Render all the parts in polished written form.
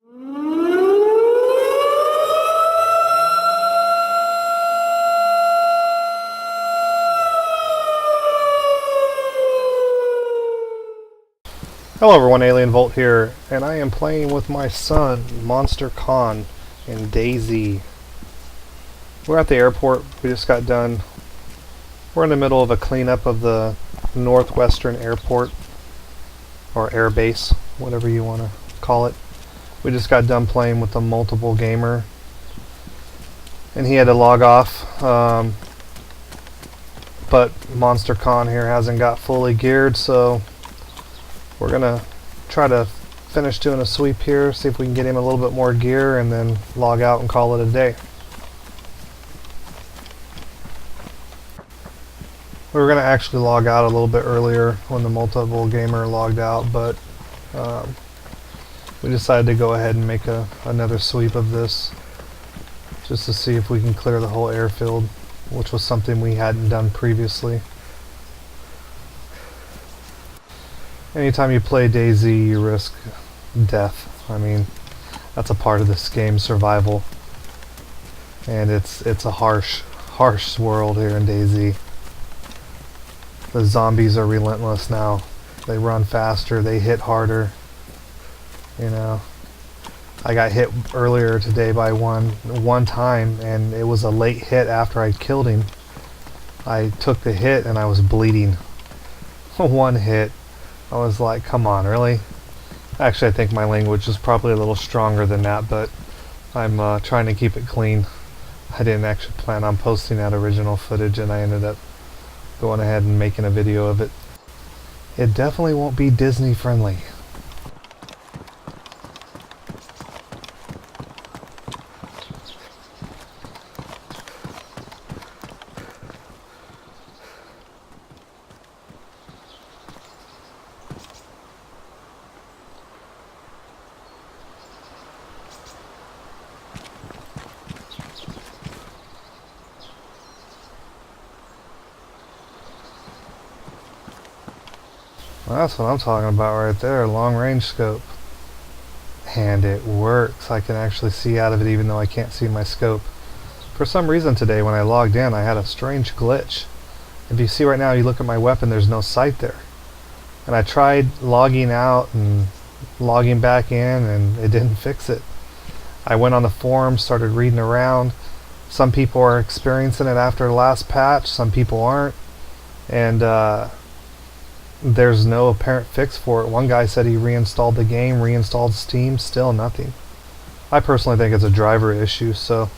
Hello everyone, Alien Volt here, and I am playing with my son, MonsterKon, in DayZ. We're at the airport. We just got done. We're in the middle of a cleanup of the Northwestern Airport, or air base, whatever you want to call it. We just got done playing with the multiple gamer, and he had to log off. But MonsterKon here hasn't got fully geared, so we're gonna try to finish doing a sweep here, see if we can get him a little bit more gear, and then log out and call it a day. We were gonna actually log out a little bit earlier when the multiple gamer logged out, but we decided to go ahead and make another sweep of this, just to see if we can clear the whole airfield, which was something we hadn't done previously. Anytime you play DayZ, you risk death. I mean, that's a part of this game, survival. And it's a harsh world here in DayZ. The zombies are relentless now. They run faster, they hit harder. You know, I got hit earlier today by one time, and it was a late hit after I killed him. I took the hit and I was bleeding. One hit. I was like, come on, really? Actually, I think my language is probably a little stronger than that, but I'm trying to keep it clean. I didn't actually plan on posting that original footage, and I ended up going ahead and making a video of it. It definitely won't be Disney friendly. Well, that's what I'm talking about right there, long range scope. And it works. I can actually see out of it even though I can't see my scope. For some reason today when I logged in, I had a strange glitch. If you see right now, you look at my weapon, there's no sight there. And I tried logging out and logging back in, and it didn't fix it. I went on the forums, started reading around. Some people are experiencing it after the last patch, some people aren't. And there's no apparent fix for it. One guy said he reinstalled the game, reinstalled Steam, still nothing. I personally think it's a driver issue, so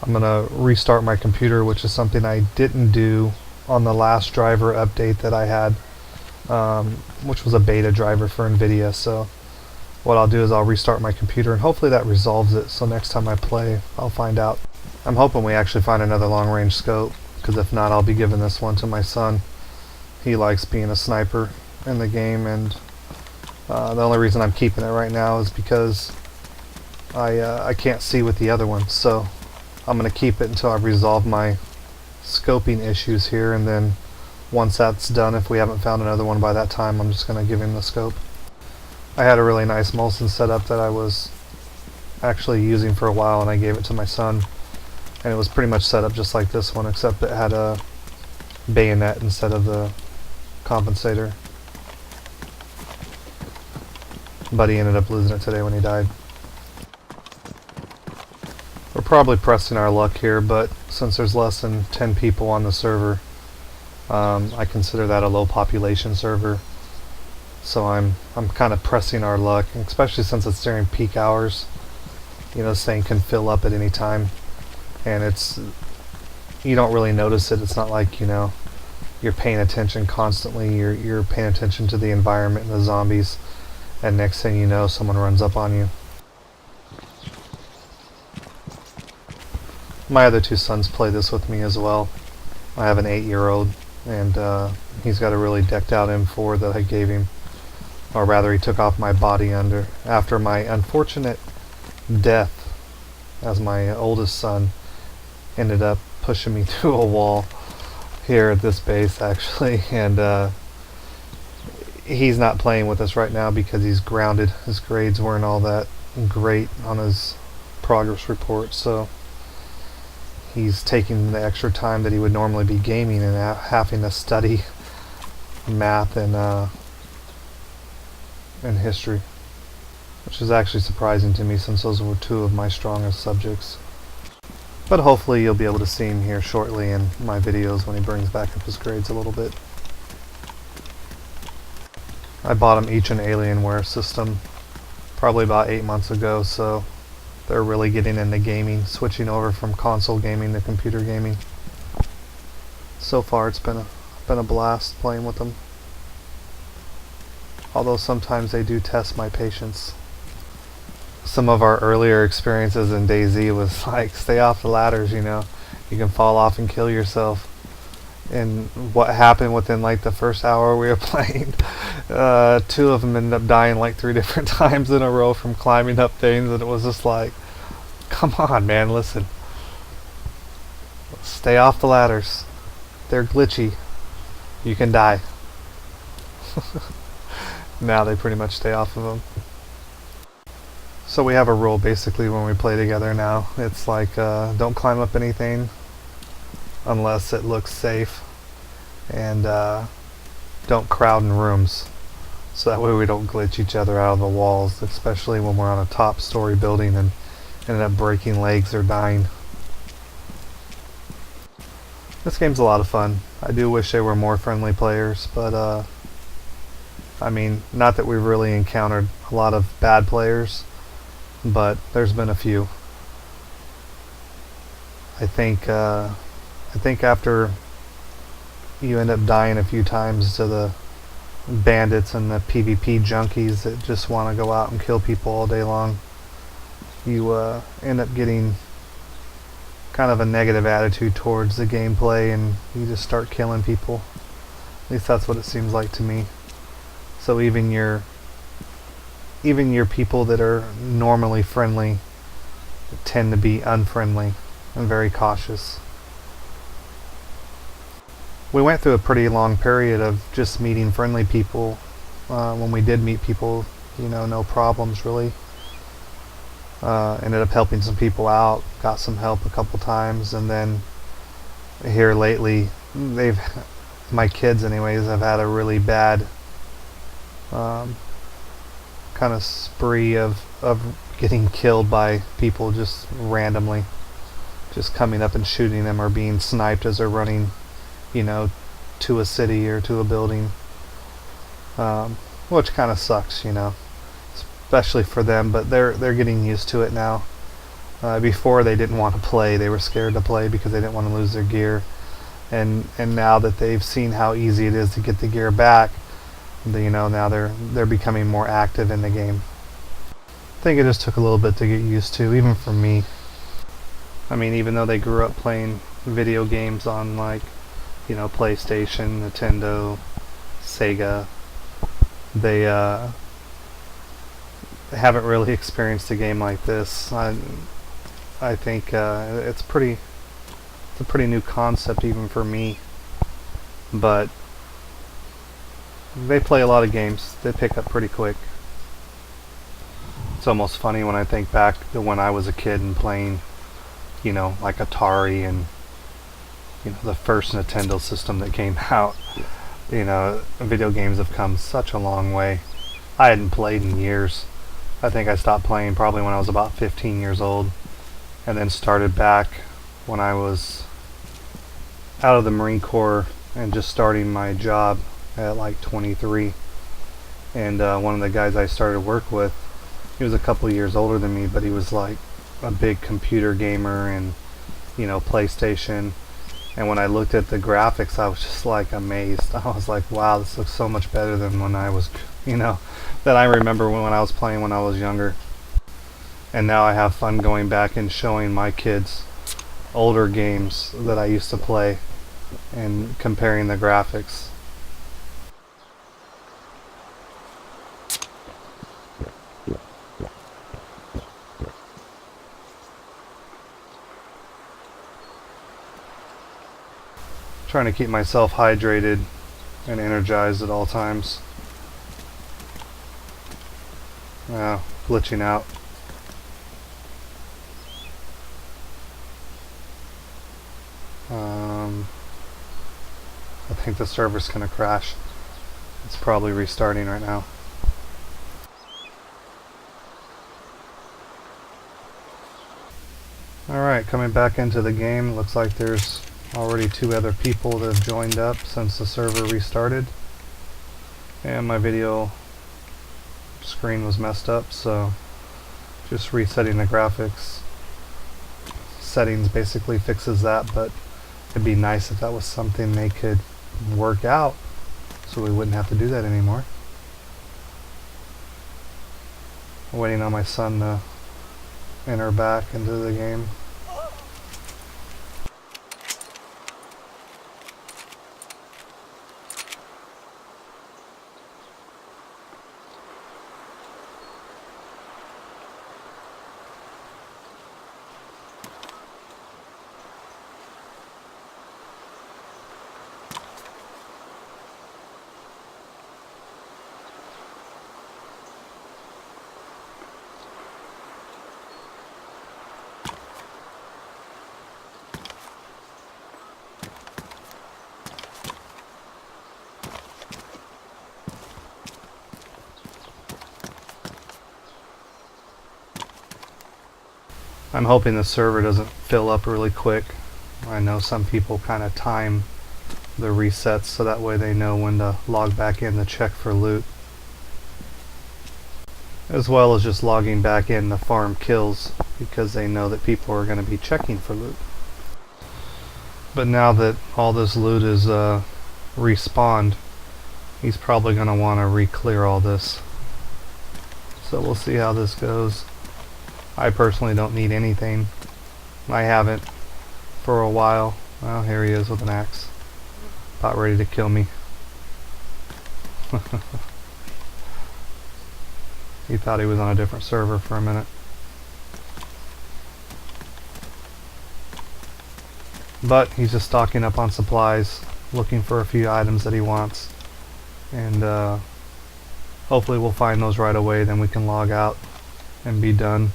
I'm gonna restart my computer, which is something I didn't do on the last driver update that I had, which was a beta driver for NVIDIA. So what I'll do is I'll restart my computer, and hopefully that resolves it, so next time I play I'll find out. I'm hoping we actually find another long range scope, because if not, I'll be giving this one to my son. He likes being a sniper in the game, and the only reason I'm keeping it right now is because I can't see with the other one. So I'm going to keep it until I resolve my scoping issues here, and then once that's done, if we haven't found another one by that time, I'm just going to give him the scope. I had a really nice Molson setup that I was actually using for a while, and I gave it to my son, and it was pretty much set up just like this one, except it had a bayonet instead of the compensator. But he ended up losing it today when he died. We're probably pressing our luck here, but since there's less than 10 people on the server, I consider that a low population server. So I'm kind of pressing our luck, especially since it's during peak hours. You know, this thing can fill up at any time, and you don't really notice it. It's not like, you know, you're paying attention constantly. You're paying attention to the environment and the zombies, and next thing you know, someone runs up on you. My other two sons play this with me as well. I have an 8-year-old, and he's got a really decked out M4 that I gave him, or rather he took off my body after my unfortunate death, as my oldest son ended up pushing me through a wall here at this base, actually, and he's not playing with us right now because he's grounded. His grades weren't all that great on his progress report, so he's taking the extra time that he would normally be gaming and having to study math and history, which is actually surprising to me since those were two of my strongest subjects. But hopefully you'll be able to see him here shortly in my videos when he brings back up his grades a little bit. I bought him each an Alienware system probably about 8 months ago, so they're really getting into gaming, switching over from console gaming to computer gaming. So far it's been a blast playing with them. Although sometimes they do test my patience. Some of our earlier experiences in DayZ was like, stay off the ladders, you know. You can fall off and kill yourself. And what happened within like the first hour we were playing, two of them ended up dying like 3 different times in a row from climbing up things, and it was just like, come on man, listen. Stay off the ladders. They're glitchy. You can die. Now they pretty much stay off of them. So we have a rule basically when we play together now. It's like, don't climb up anything unless it looks safe, and don't crowd in rooms, so that way we don't glitch each other out of the walls, especially when we're on a top story building and end up breaking legs or dying. This game's a lot of fun. I do wish there were more friendly players, but I mean, not that we've really encountered a lot of bad players, but there's been a few. I think after you end up dying a few times to the bandits and the PvP junkies that just want to go out and kill people all day long, you end up getting kind of a negative attitude towards the gameplay, and you just start killing people. At least that's what it seems like to me. So even your people that are normally friendly tend to be unfriendly and very cautious. We went through a pretty long period of just meeting friendly people. When we did meet people, you know, no problems really. Ended up helping some people out, got some help a couple times, and then here lately, my kids anyways, have had a really bad kind of spree of getting killed by people just randomly, just coming up and shooting them or being sniped as they're running, you know, to a city or to a building, which kind of sucks, you know, especially for them, but they're getting used to it now. Before they didn't want to play, they were scared to play because they didn't want to lose their gear, and now that they've seen how easy it is to get the gear back, you know, now they're becoming more active in the game. I think it just took a little bit to get used to, even for me. I mean, even though they grew up playing video games on, like, you know, PlayStation, Nintendo, Sega, they haven't really experienced a game like this. I think it's a pretty new concept even for me, but they play a lot of games. They pick up pretty quick. It's almost funny when I think back to when I was a kid and playing, you know, like Atari and, you know, the first Nintendo system that came out. You know, video games have come such a long way. I hadn't played in years. I think I stopped playing probably when I was about 15 years old, and then started back when I was out of the Marine Corps and just starting my job at like 23. And one of the guys I started work with, he was a couple years older than me, but he was like a big computer gamer and, you know, PlayStation. And when I looked at the graphics, I was just like amazed. I was like, wow, this looks so much better than when I was, you know, that I remember when I was playing when I was younger. And now I have fun going back and showing my kids older games that I used to play and comparing the graphics. Trying to keep myself hydrated and energized at all times. Glitching out. I think the server's gonna crash. It's probably restarting right now. Alright, coming back into the game. Looks like there's already 2 other people that have joined up since the server restarted. And my video screen was messed up, so just resetting the graphics settings basically fixes that, but it'd be nice if that was something they could work out so we wouldn't have to do that anymore. I'm waiting on my son to enter back into the game. I'm hoping the server doesn't fill up really quick. I know some people kind of time the resets so that way they know when to log back in to check for loot. As well as just logging back in to farm kills because they know that people are going to be checking for loot. But now that all this loot is respawned, he's probably going to want to re-clear all this. So we'll see how this goes. I personally don't need anything. I haven't for a while. Well, here he is with an axe. About ready to kill me. He thought he was on a different server for a minute. But he's just stocking up on supplies, looking for a few items that he wants. And hopefully we'll find those right away, then we can log out and be done.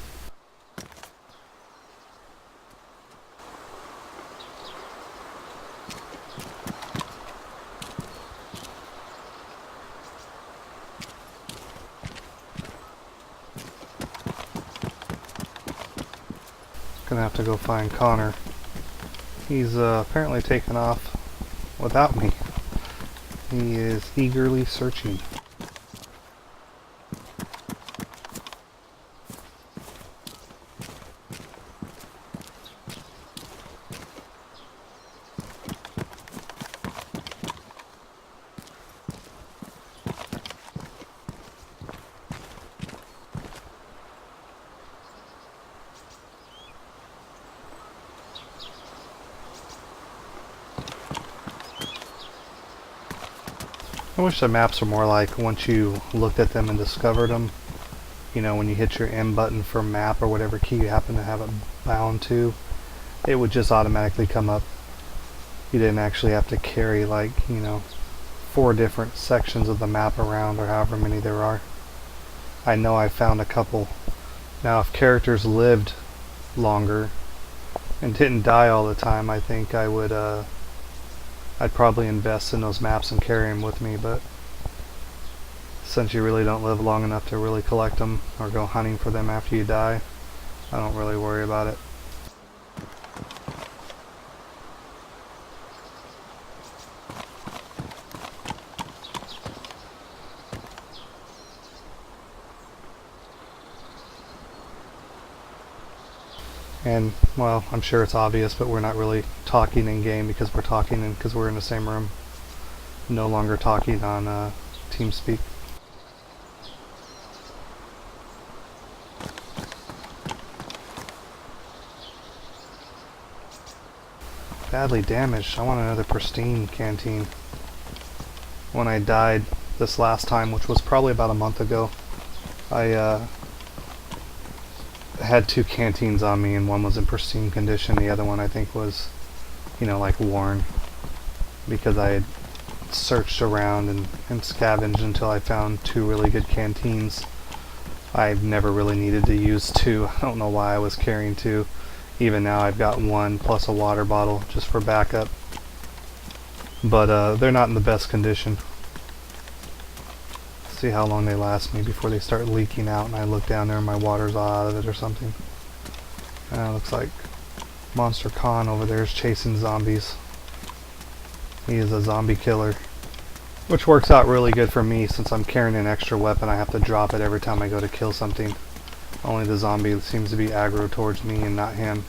Gonna have to go find Connor. He's apparently taken off without me. He is eagerly searching. I wish the maps were more like once you looked at them and discovered them, you know, when you hit your M button for map or whatever key you happen to have it bound to, it would just automatically come up. You didn't actually have to carry, like, you know, 4 different sections of the map around or however many there are. I know I found a couple. Now if characters lived longer and didn't die all the time, I think I would I'd probably invest in those maps and carry them with me, but since you really don't live long enough to really collect them or go hunting for them after you die, I don't really worry about it. And, well, I'm sure it's obvious, but we're not really talking in game because we're talking because we're in the same room. No longer talking on TeamSpeak. Badly damaged. I want another pristine canteen. When I died this last time, which was probably about a month ago, I had 2 canteens on me, and one was in pristine condition. The other one I think was, you know, like worn, because I had searched around and scavenged until I found 2 really good canteens. I've never really needed to use 2. I don't know why I was carrying 2. Even now I've got 1 plus a water bottle just for backup. but they're not in the best condition. See how long they last me before they start leaking out and I look down there and my water's all out of it or something. Looks like MonsterKon over there is chasing zombies. He is a zombie killer, which works out really good for me since I'm carrying an extra weapon. I have to drop it every time I go to kill something. Only the zombie seems to be aggro towards me and not him,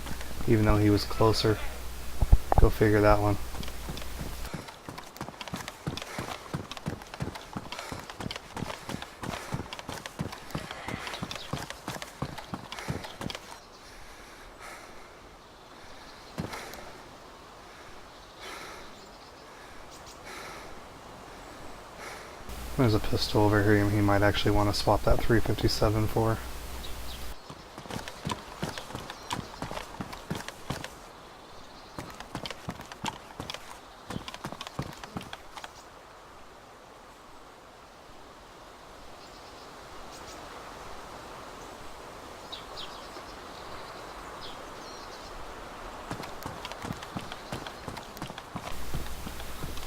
even though he was closer. Go figure that one. There's a pistol over here he might actually want to swap that 357 for.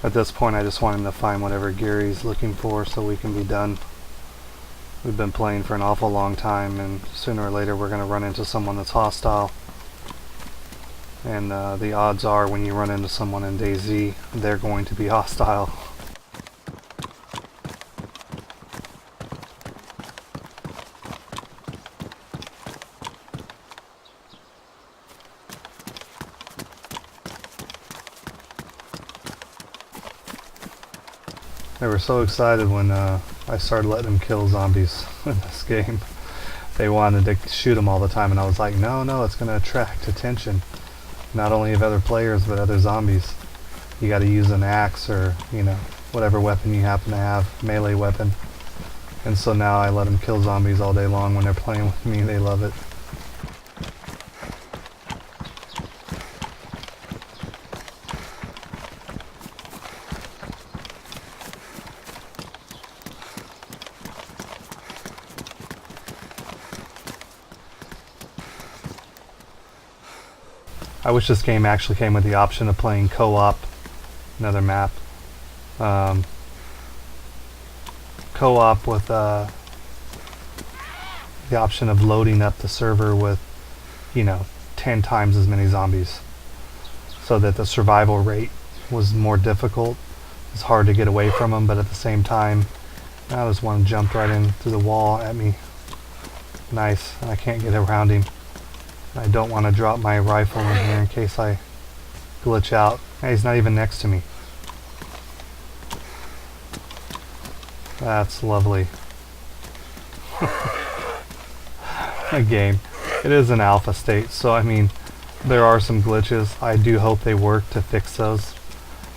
At this point, I just want him to find whatever gear he's looking for so we can be done. We've been playing for an awful long time, and sooner or later we're going to run into someone that's hostile. And the odds are when you run into someone in DayZ, they're going to be hostile. They were so excited when I started letting them kill zombies in this game. They wanted to shoot them all the time, and I was like, no, it's going to attract attention. Not only of other players, but other zombies. You got to use an axe or, whatever weapon you happen to have, melee weapon. And so now I let them kill zombies all day long when they're playing with me. They love it. I wish this game actually came with the option of playing co-op, another map. Co-op with the option of loading up the server with, 10 times as many zombies. So that the survival rate was more difficult. It's hard to get away from them, but at the same time, now this one jumped right in through the wall at me. Nice, and I can't get around him. I don't want to drop my rifle in here in case I glitch out. Hey, he's not even next to me. That's lovely. Again, it is an alpha state, so I mean, there are some glitches. I do hope they work to fix those,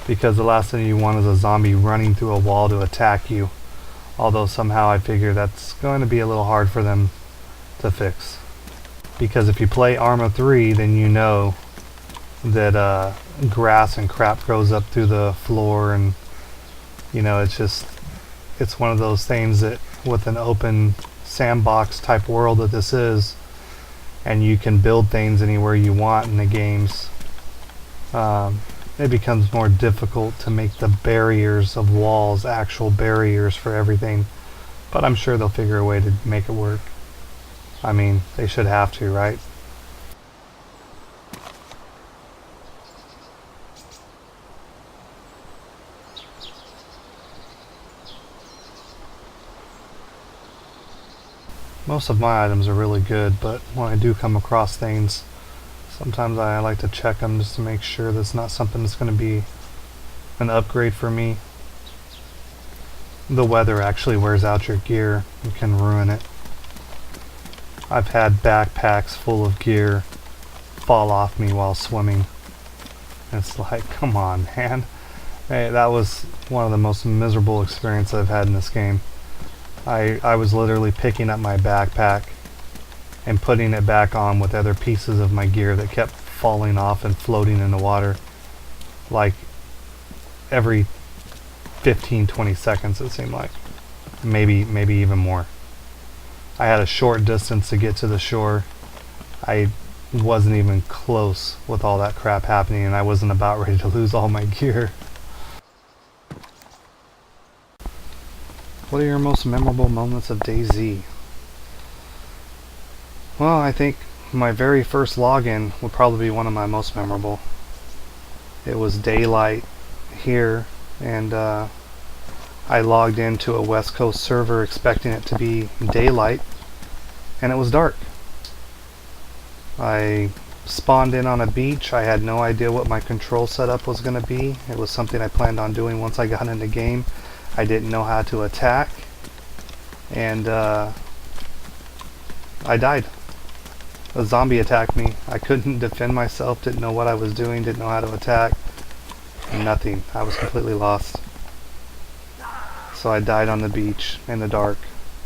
because the last thing you want is a zombie running through a wall to attack you. Although somehow I figure that's going to be a little hard for them to fix. Because if you play Arma 3, then you know that grass and crap grows up through the floor, and it's one of those things that with an open sandbox type world that this is, and you can build things anywhere you want in the games, it becomes more difficult to make the barriers of walls actual barriers for everything. But I'm sure they'll figure a way to make it work. I mean, they should have to, right? Most of my items are really good, but when I do come across things, sometimes I like to check them just to make sure that's not something that's going to be an upgrade for me. The weather actually wears out your gear and can ruin it. I've had backpacks full of gear fall off me while swimming. It's like, come on, man. Hey, that was one of the most miserable experiences I've had in this game. I was literally picking up my backpack and putting it back on with other pieces of my gear that kept falling off and floating in the water. Like every 15-20 seconds it seemed like. Maybe even more. I had a short distance to get to the shore. I wasn't even close with all that crap happening, and I wasn't about ready to lose all my gear. What are your most memorable moments of DayZ? Well, I think my very first login would probably be one of my most memorable. It was daylight here, and I logged into a West Coast server expecting it to be daylight, and it was dark. I spawned in on a beach. I had no idea what my control setup was going to be. It was something I planned on doing once I got in the game. I didn't know how to attack, and I died. A zombie attacked me. I couldn't defend myself, didn't know what I was doing, didn't know how to attack. Nothing. I was completely lost. So I died on the beach in the dark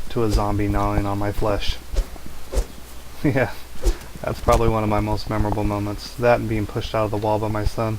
to a zombie gnawing on my flesh. Yeah, that's probably one of my most memorable moments. That and being pushed out of the wall by my son.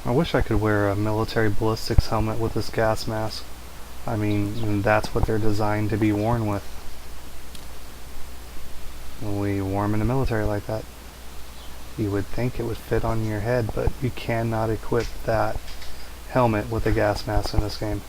I wish I could wear a military ballistics helmet with this gas mask. I mean, that's what they're designed to be worn with. We wore them in the military like that. You would think it would fit on your head, but you cannot equip that helmet with a gas mask in this game.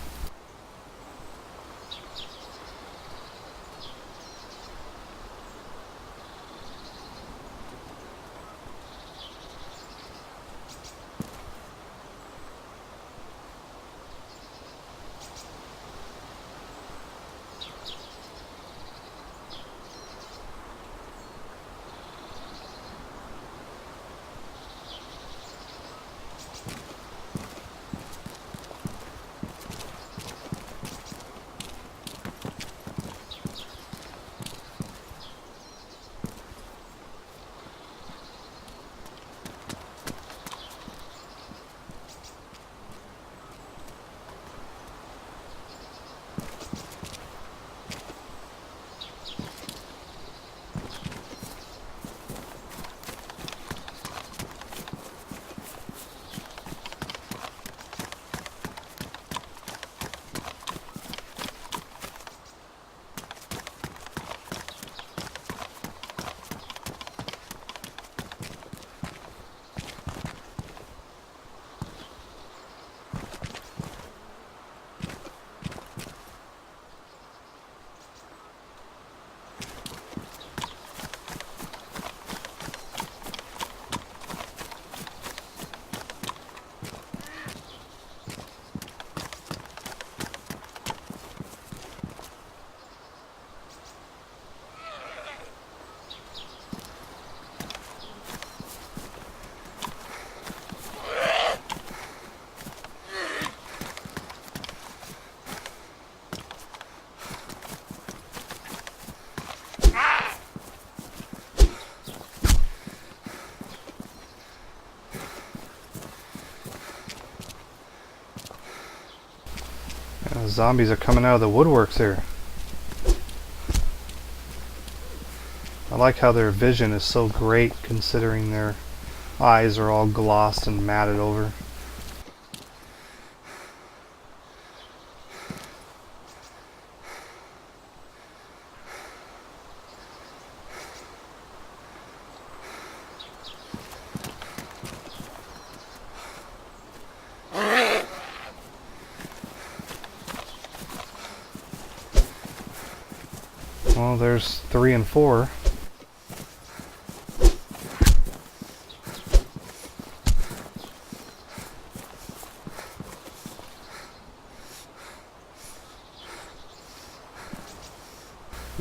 zombies are coming out of the woodworks here. I like how their vision is so great considering their eyes are all glossed and matted over. Well, there's 3 and 4.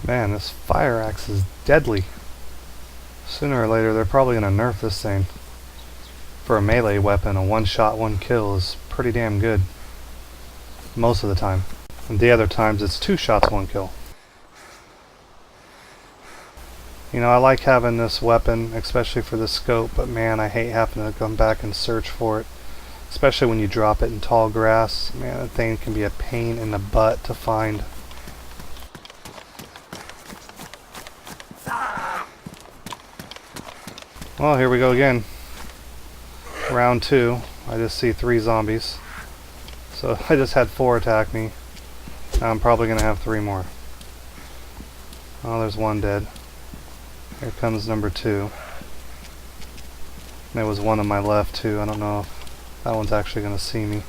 Man, this fire axe is deadly. Sooner or later, they're probably going to nerf this thing. For a melee weapon, a one-shot, one-kill is pretty damn good. Most of the time. And the other times, it's 2 shots, 1 kill. You know, I like having this weapon, especially for the scope, but man, I hate having to come back and search for it. Especially when you drop it in tall grass. Man, that thing can be a pain in the butt to find. Well, here we go again. Round 2. I just see 3 zombies. So I just had 4 attack me. Now I'm probably going to have 3 more. Oh, there's 1 dead. Here comes number 2. There was 1 on my left too. I don't know if that one's actually going to see me.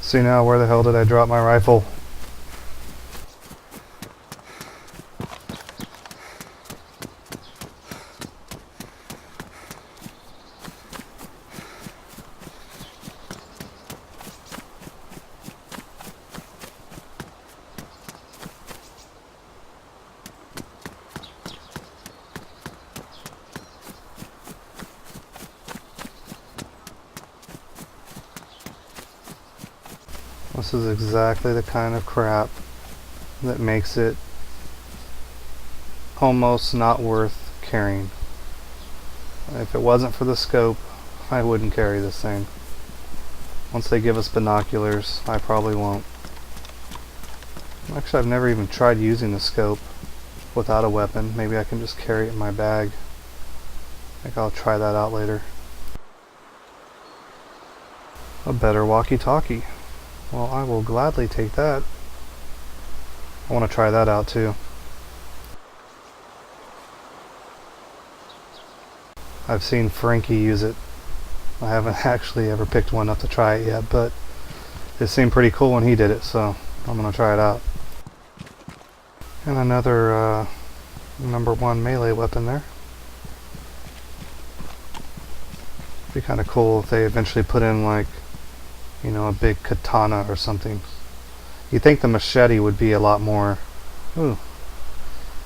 See now, where the hell did I drop my rifle? This is exactly the kind of crap that makes it almost not worth carrying. If it wasn't for the scope, I wouldn't carry this thing. Once they give us binoculars, I probably won't. Actually, I've never even tried using the scope without a weapon. Maybe I can just carry it in my bag. I think I'll try that out later. A better walkie-talkie. Well, I will gladly take that. I want to try that out too. I've seen Frankie use it. I haven't actually ever picked one up to try it yet, but it seemed pretty cool when he did it, so I'm going to try it out. And another number 1 melee weapon there. Be kind of cool if they eventually put in, like, you know, a big katana or something. You'd think the machete would be a lot more... Ooh.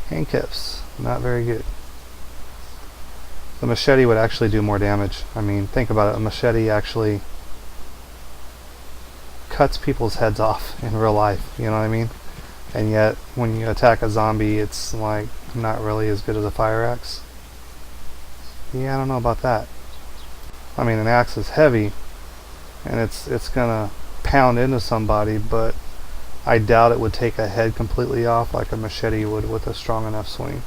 Handcuffs. Not very good. The machete would actually do more damage. I mean, think about it. A machete actually cuts people's heads off in real life. You know what I mean? And yet, when you attack a zombie, it's like not really as good as a fire axe. Yeah, I don't know about that. I mean, an axe is heavy, and it's gonna pound into somebody, but I doubt it would take a head completely off like a machete would with a strong enough swing.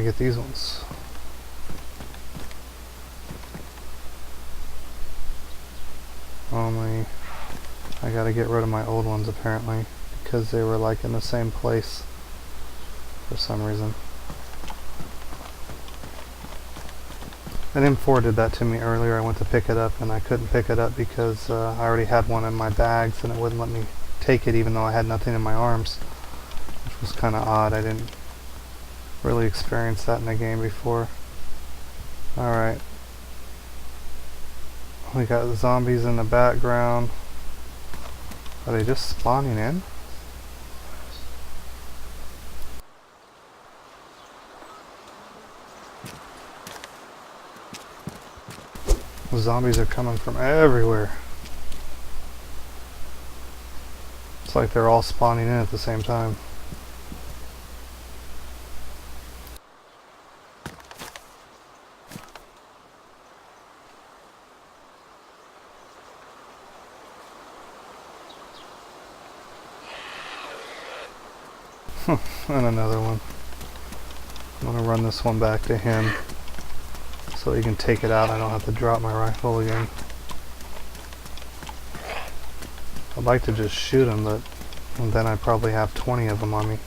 get these ones. Only I gotta get rid of my old ones apparently because they were like in the same place for some reason. An M4 did that to me earlier. I went to pick it up and I couldn't pick it up because I already had one in my bags and it wouldn't let me take it even though I had nothing in my arms, which was kind of odd. I didn't really experience that in the game before. Alright. We got zombies in the background. Are they just spawning in? The zombies are coming from everywhere. It's like they're all spawning in at the same time. And another one. I'm gonna run this one back to him so he can take it out. I don't have to drop my rifle again. I'd like to just shoot him, but then I probably have 20 of them on me.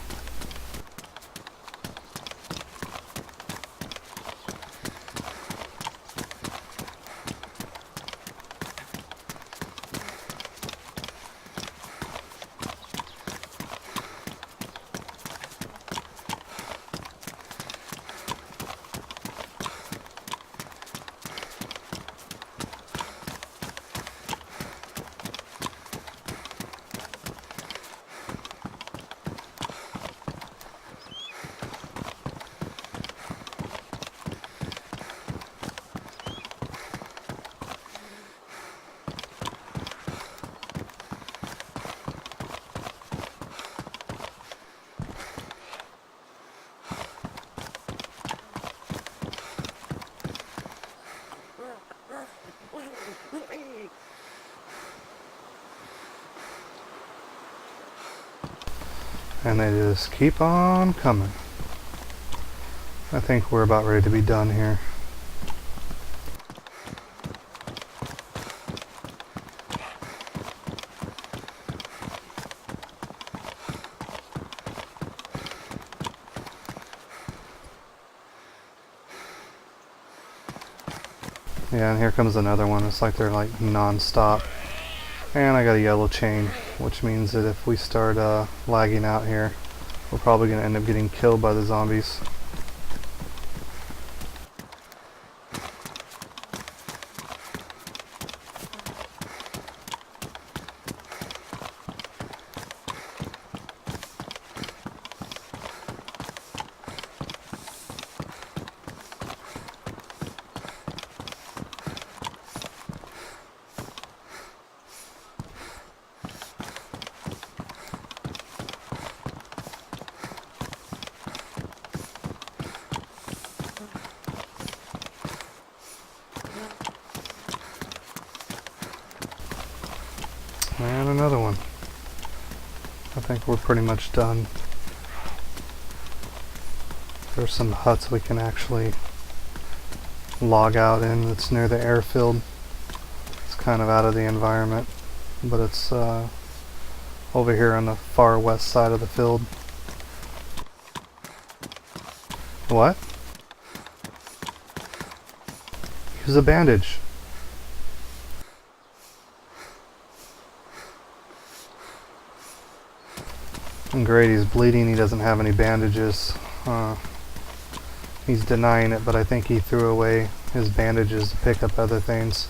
And they just keep on coming. I think we're about ready to be done here. Yeah, and here comes another one. It's like they're like non-stop. And I got a yellow chain, which means that if we start lagging out here, we're probably going to end up getting killed by the zombies. And another one. I think we're pretty much done. There's some huts we can actually log out in. It's near the airfield. It's kind of out of the environment, but it's over here on the far west side of the field. What? Use a bandage. Great, he's bleeding, he doesn't have any bandages. He's denying it, but I think he threw away his bandages to pick up other things.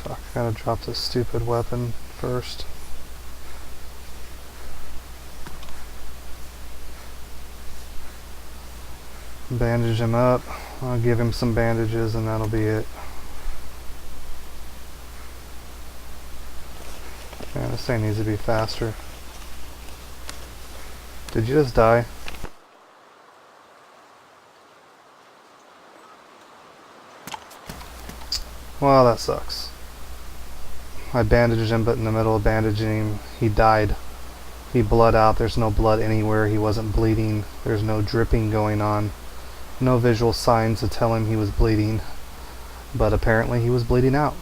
Fuck, I gotta drop this stupid weapon first. Bandage him up. I'll give him some bandages and that'll be it. Yeah, this thing needs to be faster. Did you just die? Well, that sucks. I bandaged him, but in the middle of bandaging him, he died. He bled out. There's no blood anywhere. He wasn't bleeding. There's no dripping going on. No visual signs to tell him he was bleeding. But apparently he was bleeding out.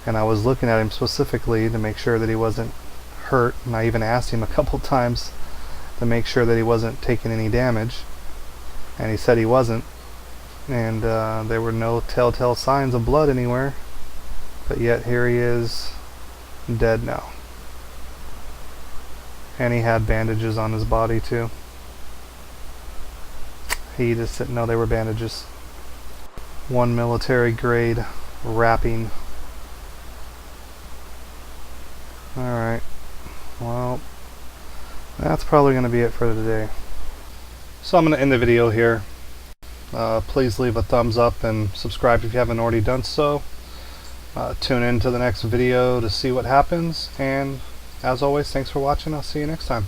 And I was looking at him specifically to make sure that he wasn't hurt. And I even asked him a couple times to make sure that he wasn't taking any damage. And he said he wasn't. And there were no telltale signs of blood anywhere. But yet here he is, dead now. And he had bandages on his body too. He just didn't know they were bandages. 1 military grade wrapping. Alright. Well, that's probably going to be it for today. So I'm going to end the video here. Please leave a thumbs up and subscribe if you haven't already done so. Tune in to the next video to see what happens. And as always, thanks for watching. I'll see you next time.